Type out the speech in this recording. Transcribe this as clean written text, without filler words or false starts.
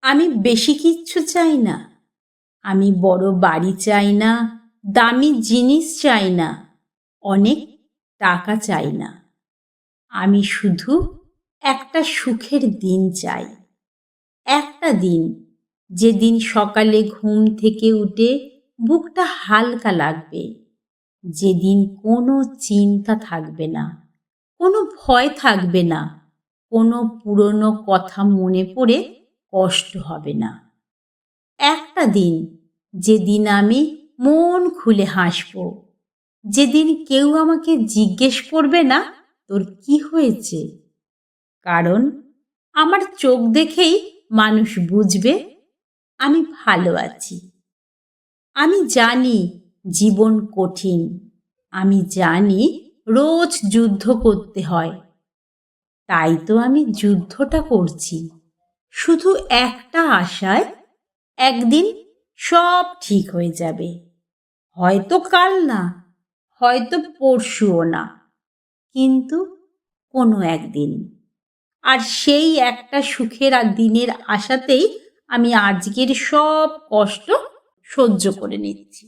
আমি বেশি কিচ্ছু চাই না। আমি বড় বাড়ি চাই না, দামি জিনিস চাই না, অনেক টাকা চাই না। আমি শুধু একটা সুখের দিন চাই। একটা দিন, যেদিন সকালে ঘুম থেকে উঠে বুকটা হালকা লাগবে, যেদিন কোনো চিন্তা থাকবে না, কোনো ভয় থাকবে না, কোনো পুরনো কথা মনে পড়ে কষ্ট হবে না। একটা দিন, যেদিন আমি মন খুলে হাসব, যেদিন কেউ আমাকে জিজ্ঞেস করবে না তোর কি হয়েছে, কারণ আমার চোখ দেখেই মানুষ বুঝবে আমি ভালো আছি। আমি জানি জীবন কঠিন, আমি জানি রোজ যুদ্ধ করতে হয়, তাই তো আমি যুদ্ধটা করছি শুধু একটা আশায়, একদিন সব ঠিক হয়ে যাবে। হয়তো কাল না, হয়তো পরশুও না, কিন্তু কোনো একদিন। আর সেই একটা সুখের দিনের আশাতেই আমি আজকের সব কষ্ট সহ্য করে নিচ্ছি।